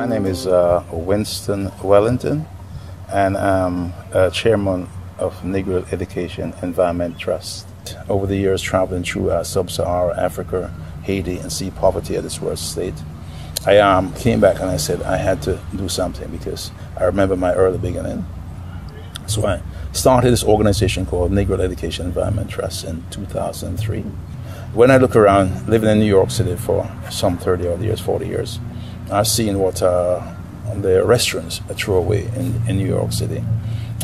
My name is Winston Wellington, and I'm chairman of Negril Education Environment Trust. Over the years, traveling through sub-Saharan Africa, Haiti, and see poverty at its worst state, I came back and I said I had to do something because I remember my early beginning. So I started this organization called Negril Education Environment Trust in 2003. When I look around, living in New York City for some 30 odd years, 40 years, I've seen what the restaurants throw away in New York City.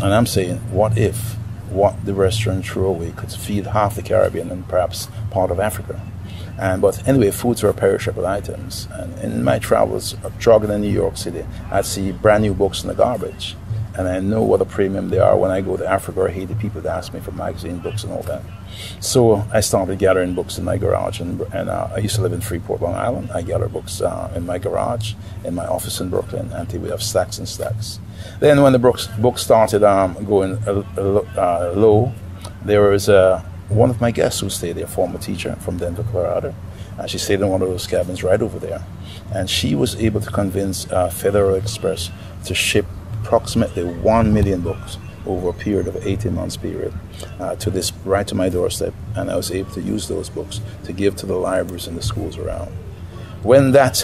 And I'm saying, what if what the restaurant threw away could feed half the Caribbean and perhaps part of Africa? But anyway, foods are perishable items. And in my travels, jogging in New York City, I'd see brand new books in the garbage. And I know what a premium they are when I go to Africa or Haiti. People ask me for magazine books and all that. So I started gathering books in my garage. And I used to live in Freeport, Long Island. I gather books in my garage, in my office in Brooklyn, until we have stacks and stacks. Then when the books started going low, there was one of my guests who stayed there, a former teacher from Denver, Colorado. She stayed in one of those cabins right over there. And she was able to convince Federal Express to ship approximately 1 million books over a period of 18 months period right to my doorstep, and I was able to use those books to give to the libraries and the schools around. When that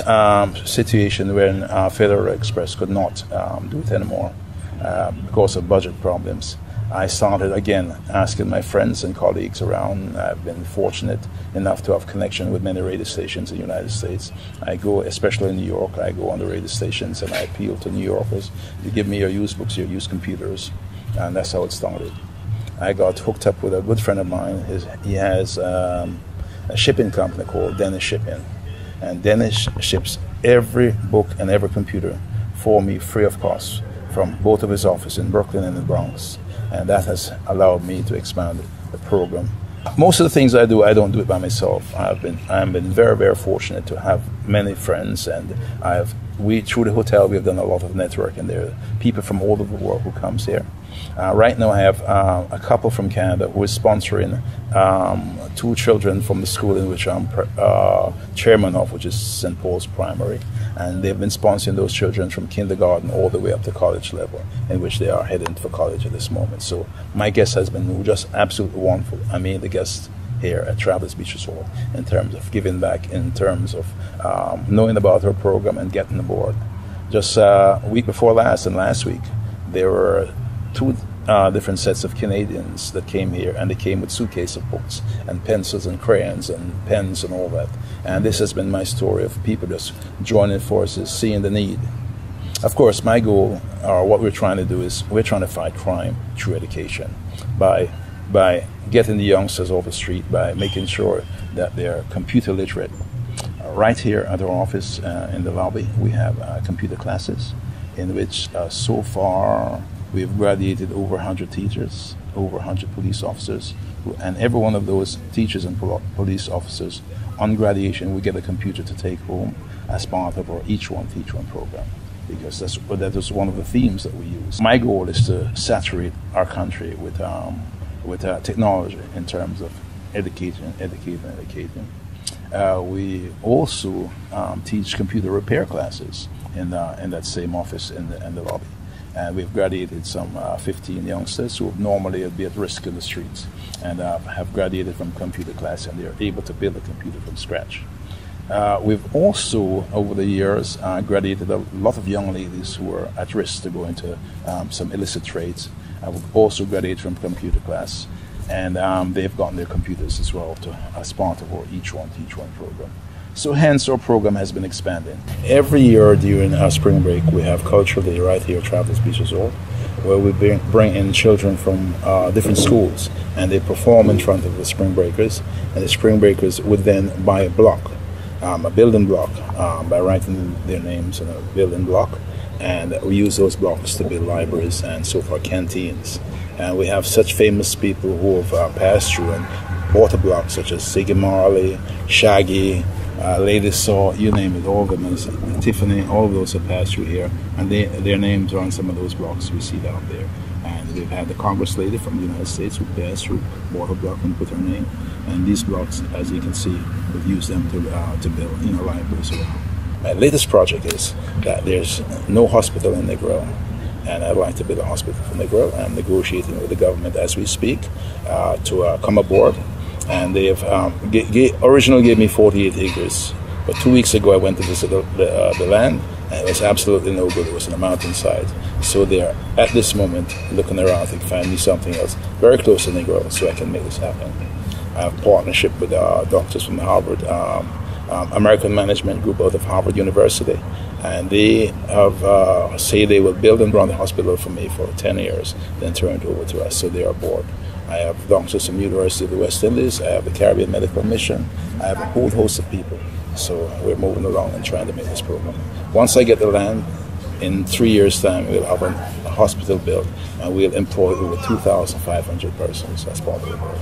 situation, when Federal Express could not do it anymore because of budget problems, I started again asking my friends and colleagues around. I've been fortunate enough to have connection with many radio stations in the United States. I go, especially in New York, I go on the radio stations and I appeal to New Yorkers to give me your used books, your used computers, and that's how it started. I got hooked up with a good friend of mine. He has a shipping company called Dennis Shipping, and Dennis ships every book and every computer for me free of cost from both of his offices in Brooklyn and the Bronx. And that has allowed me to expand the program. Most of the things I do, I don't do it by myself. I've been very, very fortunate to have many friends, and through the hotel we have done a lot of networking there. People from all over the world who comes here. Right now I have a couple from Canada who is sponsoring 2 children from the school in which I'm chairman of, which is St. Paul's Primary. And they've been sponsoring those children from kindergarten all the way up to college level, in which they are heading for college at this moment. So my guest has been just absolutely wonderful. I mean, the guest here at Travelers Beach Resort, in terms of giving back, in terms of knowing about our program and getting aboard. Just a week before last and last week, there were 2 different sets of Canadians that came here, and they came with suitcases of books and pencils and crayons and pens and all that. And this has been my story of people just joining forces, seeing the need. Of course, my goal, or what we're trying to do, is we're trying to fight crime through education by getting the youngsters off the street, by making sure that they're computer literate. Right here at our office in the lobby, we have computer classes in which so far we've graduated over 100 teachers, over 100 police officers, and every one of those teachers and police officers, on graduation, we get a computer to take home as part of our Each One Teach One program, because that is one of the themes that we use. My goal is to saturate our country with technology in terms of educating. We also teach computer repair classes in that same office in the lobby. And we've graduated some 15 youngsters who would normally be at risk in the streets, and have graduated from computer class, and they're able to build a computer from scratch. We've also, over the years, graduated a lot of young ladies who are at risk to go into some illicit trades. We've also graduated from computer class, and they've gotten their computers as well as part of our Each One Teach One program. So hence our program has been expanding. Every year during our spring break, we have Cultural Day right here at Travelers Beach Resort, where we bring in children from different schools, and they perform in front of the spring breakers, and the spring breakers would then buy a block, a building block, by writing their names on a building block, and we use those blocks to build libraries and so forth, canteens. And we have such famous people who have passed through and bought a block, such as Ziggy Marley, Shaggy, Lady Saw, you name it, all of them, Tiffany, all of those have passed through here, and their names are on some of those blocks we see down there. And we've had the Congress lady from the United States who passed through, bought a block and put her name. And these blocks, as you can see, we've used them to build libraries around. My latest project is that there's no hospital in Negril, and I'd like to build a hospital for Negril. I'm negotiating with the government as we speak to come aboard, and they've originally gave me 48 acres, but 2 weeks ago I went to visit the land, and it was absolutely no good. It was on a mountainside. So they're at this moment looking around to find me something else very close to Negril so I can make this happen. I have a partnership with doctors from Harvard, American Management Group out of Harvard University, and they have say they will build and run the hospital for me for 10 years, then turn it over to us, so they are aboard. I have doctors from the University of the West Indies, I have the Caribbean Medical Mission, I have a whole host of people. So we're moving along and trying to make this program. Once I get the land, in 3 years' time, we'll have a hospital built, and we'll employ over 2,500 persons as part of the work.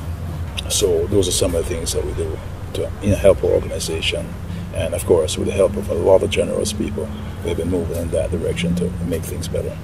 So those are some of the things that we do to help our organization. And of course, with the help of a lot of generous people, we've been moving in that direction to make things better.